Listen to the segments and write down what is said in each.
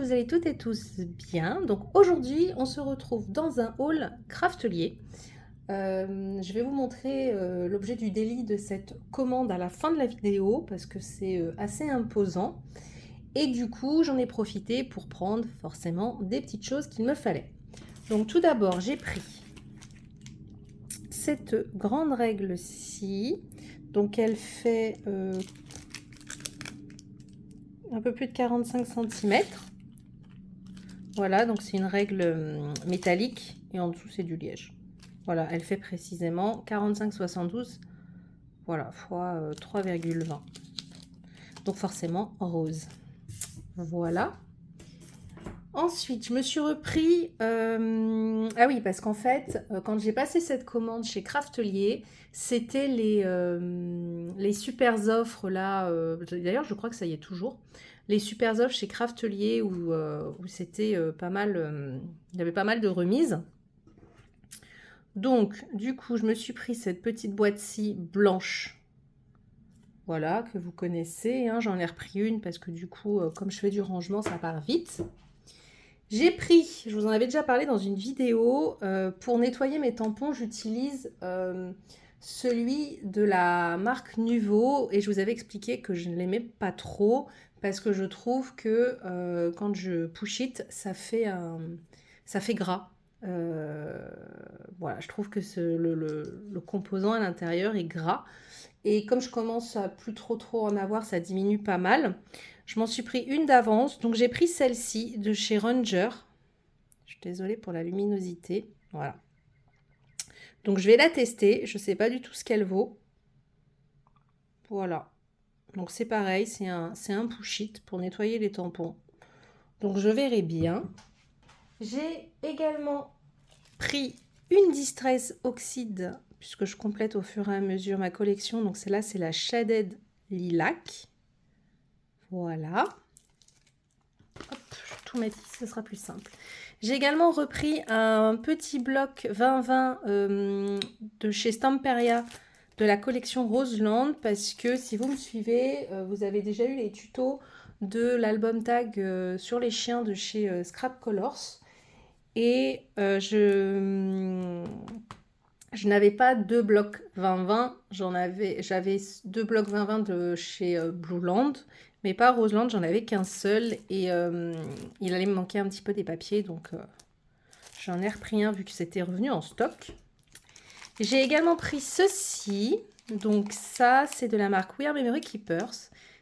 vous allez toutes et tous bien. Donc aujourd'hui, on se retrouve dans un haul craftelier. Je vais vous montrer l'objet du délit de cette commande à la fin de la vidéo parce que c'est assez imposant. Et du coup, j'en ai profité pour prendre forcément des petites choses qu'il me fallait. Donc tout d'abord, j'ai pris cette grande règle-ci. Donc elle fait un peu plus de 45 cm. Voilà, donc c'est une règle métallique et en dessous c'est du liège. Voilà, elle fait précisément 45,72, voilà, fois 3,20. Donc forcément rose. Voilà. Ensuite, je me suis repris... Ah oui, parce qu'en fait, quand j'ai passé cette commande chez Craftelier, c'était les super offres là. D'ailleurs, je crois que ça y est toujours. Les super offres chez Craftelier où c'était pas mal... il y avait pas mal de remises. Donc, du coup, je me suis pris cette petite boîte-ci blanche. Voilà, que vous connaissez. Hein. J'en ai repris une parce que du coup, comme je fais du rangement, ça part vite. J'ai pris, je vous en avais déjà parlé dans une vidéo, pour nettoyer mes tampons, j'utilise celui de la marque Nuvo et je vous avais expliqué que je ne l'aimais pas trop parce que je trouve que quand je push it, ça fait gras. Voilà, je trouve que le composant à l'intérieur est gras et comme je commence à plus trop en avoir, ça diminue pas mal. Je m'en suis pris une d'avance, donc j'ai pris celle-ci de chez Ranger. Je suis désolée pour la luminosité. Voilà. Donc je vais la tester. Je ne sais pas du tout ce qu'elle vaut. Voilà. Donc c'est pareil, c'est un push-it pour nettoyer les tampons. Donc je verrai bien. J'ai également pris une Distress Oxide, puisque je complète au fur et à mesure ma collection. Donc celle-là, c'est la Shaded Lilac. Voilà. Hop, je vais tout mettre ici, ce sera plus simple. J'ai également repris un petit bloc 2020 de chez Stamperia de la collection Roseland parce que si vous me suivez, vous avez déjà eu les tutos de l'album tag sur les chiens de chez Scrap Colors. Et je n'avais pas deux blocs 2020, j'avais deux blocs 2020 de chez Blueland, mais pas Roseland, j'en avais qu'un seul et il allait me manquer un petit peu des papiers, donc j'en ai repris un vu que c'était revenu en stock. J'ai également pris ceci, donc ça c'est de la marque We Are Memory Keepers.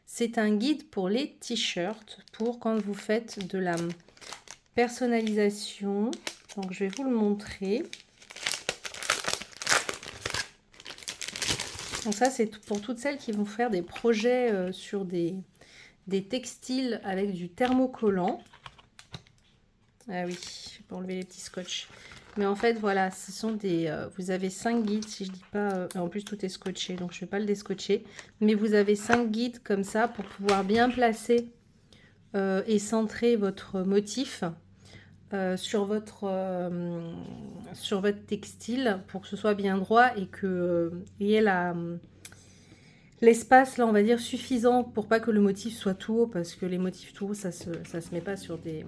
C'est un guide pour les t-shirts, pour quand vous faites de la personnalisation. Donc je vais vous le montrer. Donc ça, c'est pour toutes celles qui vont faire des projets sur des textiles avec du thermocollant. Ah oui, je vais pas enlever les petits scotch. Mais en fait, voilà, ce sont des... vous avez 5 guides, si je dis pas... en plus, tout est scotché, donc je ne vais pas le descotcher. Mais vous avez 5 guides comme ça pour pouvoir bien placer et centrer votre motif sur votre textile pour que ce soit bien droit et que il y ait l'espace là on va dire suffisant pour pas que le motif soit tout haut parce que les motifs tout haut ça se met pas sur des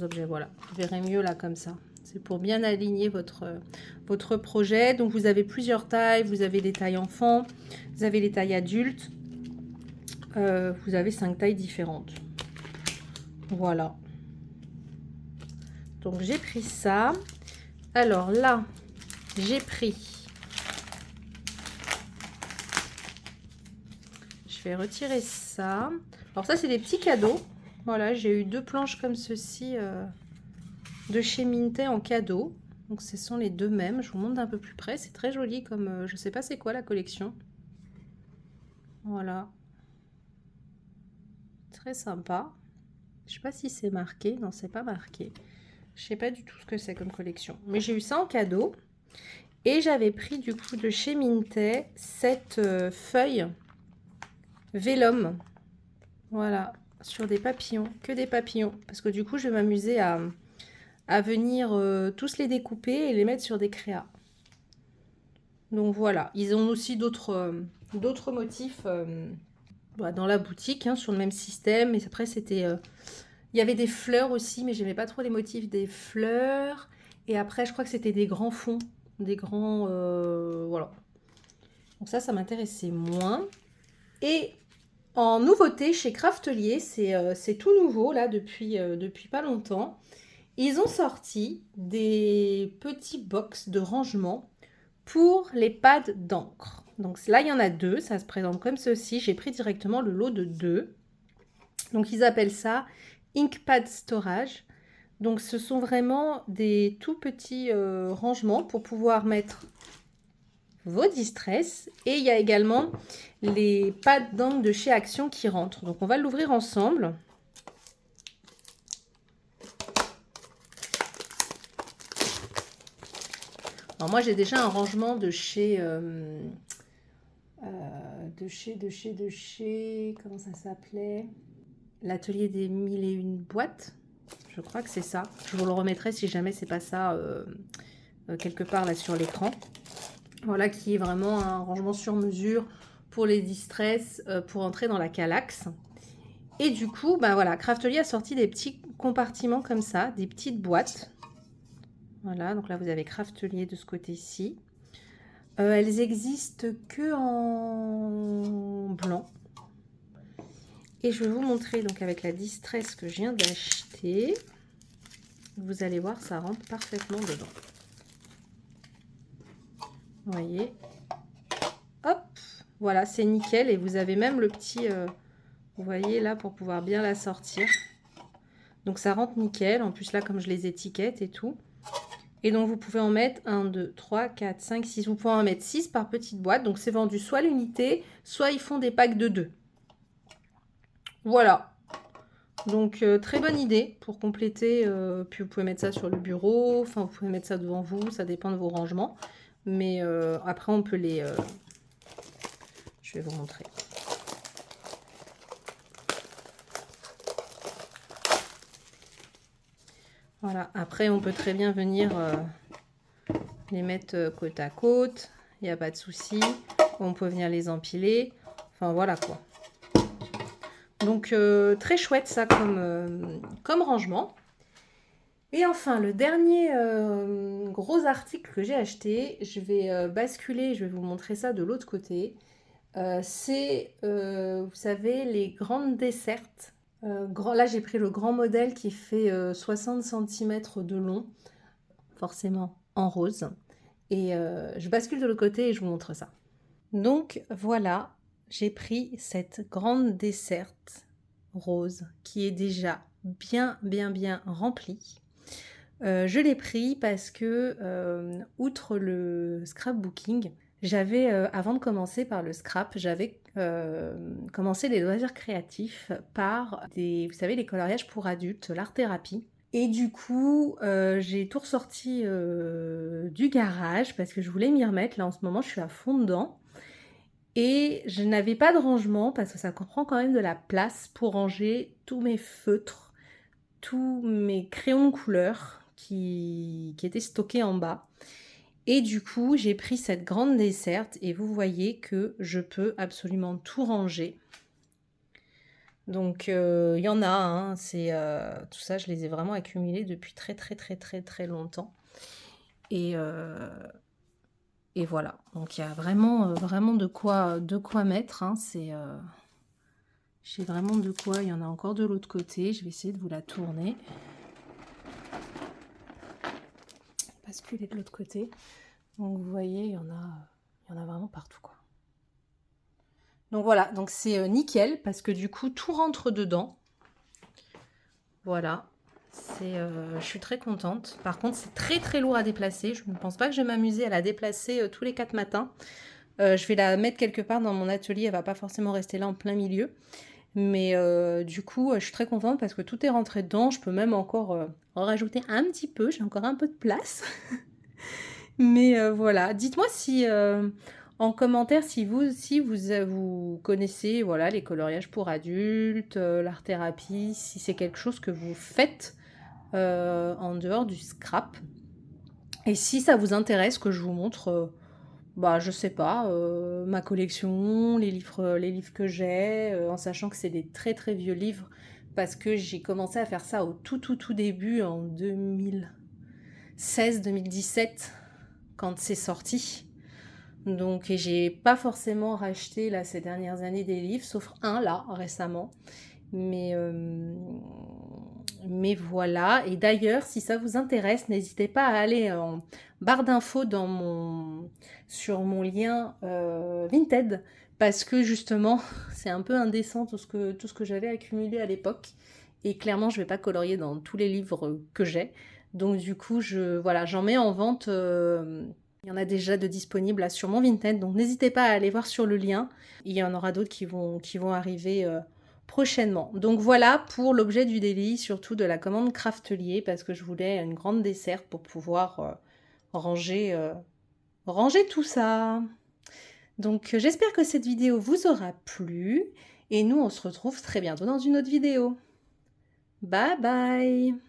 objets. Voilà, vous verrez mieux là comme ça. C'est pour bien aligner votre projet. Donc vous avez plusieurs tailles, vous avez les tailles enfants, vous avez les tailles adultes, vous avez 5 tailles différentes. Voilà. Donc j'ai pris ça. Alors là, j'ai pris... Je vais retirer ça. Alors ça, c'est des petits cadeaux. Voilà, j'ai eu 2 planches comme ceci de chez Minté en cadeau. Donc ce sont les 2 mêmes. Je vous montre d'un peu plus près. C'est très joli comme... je sais pas c'est quoi la collection. Voilà. Très sympa. Je sais pas si c'est marqué. Non, c'est pas marqué. Je sais pas du tout ce que c'est comme collection. Mais j'ai eu ça en cadeau. Et j'avais pris du coup de chez Minté cette feuille vélum. Voilà, sur des papillons, que des papillons. Parce que du coup, je vais m'amuser à venir tous les découper et les mettre sur des créas. Donc voilà, ils ont aussi d'autres motifs dans la boutique, hein, sur le même système. Et après, c'était Il y avait des fleurs aussi, mais j'aimais pas trop les motifs des fleurs. Et après, je crois que c'était des grands fonds, des grands... voilà. Donc ça m'intéressait moins. Et en nouveauté, chez Craftelier, c'est tout nouveau, là, depuis pas longtemps. Ils ont sorti des petits box de rangement pour les pads d'encre. Donc là, il y en a deux, ça se présente comme ceci. J'ai pris directement le lot de deux. Donc ils appellent ça Inkpad Storage. Donc ce sont vraiment des tout petits rangements pour pouvoir mettre vos distress. Et il y a également les pads d'encre de chez Action qui rentrent. Donc on va l'ouvrir ensemble. Alors moi j'ai déjà un rangement de chez comment ça s'appelait, l'atelier des 1001 boîtes, je crois que c'est ça. Je vous le remettrai si jamais c'est pas ça quelque part là sur l'écran. Voilà, qui est vraiment un rangement sur mesure pour les distress pour entrer dans la Kallax. Et du coup, bah voilà, Craftelier a sorti des petits compartiments comme ça, des petites boîtes. Voilà, donc là vous avez Craftelier de ce côté-ci. Elles existent que en blanc. Et je vais vous montrer donc avec la distress que je viens d'acheter. Vous allez voir, ça rentre parfaitement dedans. Vous voyez. Hop, voilà, c'est nickel. Et vous avez même le petit, vous voyez là, pour pouvoir bien la sortir. Donc ça rentre nickel. En plus là, comme je les étiquette et tout. Et donc vous pouvez en mettre 1, 2, 3, 4, 5, 6. Vous pouvez en mettre 6 par petite boîte. Donc c'est vendu soit l'unité, soit ils font des packs de 2. Voilà. Donc très bonne idée pour compléter. Puis vous pouvez mettre ça sur le bureau. Enfin vous pouvez mettre ça devant vous. Ça dépend de vos rangements. Mais après on peut les... je vais vous montrer. Voilà. Après on peut très bien venir les mettre côte à côte. Il n'y a pas de souci. On peut venir les empiler. Enfin voilà quoi. Donc très chouette ça comme rangement. Et enfin le dernier gros article que j'ai acheté, je vais basculer, je vais vous montrer ça de l'autre côté. C'est, vous savez, les grandes dessertes. Là j'ai pris le grand modèle qui fait 60 cm de long, forcément en rose. Et je bascule de l'autre côté et je vous montre ça. Donc voilà, j'ai pris cette grande desserte rose qui est déjà bien remplie. Je l'ai pris parce que, outre le scrapbooking, j'avais, avant de commencer par le scrap, j'avais commencé les loisirs créatifs par vous savez, les coloriages pour adultes, l'art-thérapie. Et du coup, j'ai tout ressorti du garage parce que je voulais m'y remettre. Là, en ce moment, je suis à fond dedans. Et je n'avais pas de rangement parce que ça comprend quand même de la place pour ranger tous mes feutres, tous mes crayons de couleur qui étaient stockés en bas. Et du coup, j'ai pris cette grande desserte et vous voyez que je peux absolument tout ranger. Donc, il y en a, hein, tout ça, je les ai vraiment accumulés depuis très longtemps. Et voilà, donc il y a vraiment de quoi mettre. Hein. J'ai vraiment de quoi. Il y en a encore de l'autre côté. Je vais essayer de vous la tourner. Basculer de l'autre côté. Donc vous voyez, il y en a vraiment partout, quoi. Donc voilà, donc c'est nickel parce que du coup tout rentre dedans. Voilà. Je suis très contente. Par contre, c'est très lourd à déplacer. Je ne pense pas que je vais m'amuser à la déplacer tous les 4 matins. Je vais la mettre quelque part dans mon atelier. Elle va pas forcément rester là en plein milieu. Mais du coup, je suis très contente parce que tout est rentré dedans. Je peux même encore en rajouter un petit peu. J'ai encore un peu de place. Mais voilà. Dites-moi si en commentaire si vous connaissez voilà, les coloriages pour adultes, l'art-thérapie, si c'est quelque chose que vous faites en dehors du scrap. Et si ça vous intéresse que je vous montre, je sais pas, ma collection, les livres que j'ai, en sachant que c'est des très vieux livres, parce que j'ai commencé à faire ça au tout début en 2016-2017 quand c'est sorti. Donc j'ai pas forcément racheté là ces dernières années des livres, sauf un là récemment. Mais voilà. Et d'ailleurs, si ça vous intéresse, n'hésitez pas à aller en barre d'infos sur mon lien Vinted, parce que justement, c'est un peu indécent tout ce que j'avais accumulé à l'époque. Et clairement, je vais pas colorier dans tous les livres que j'ai. Donc du coup, voilà, j'en mets en vente. Il y en a déjà de disponibles là, sur mon Vinted. Donc n'hésitez pas à aller voir sur le lien. Il y en aura d'autres qui vont arriver prochainement. Donc voilà pour l'objet du délit, surtout de la commande Craftelier, parce que je voulais une grande desserte pour pouvoir ranger tout ça. Donc j'espère que cette vidéo vous aura plu et nous on se retrouve très bientôt dans une autre vidéo. Bye bye!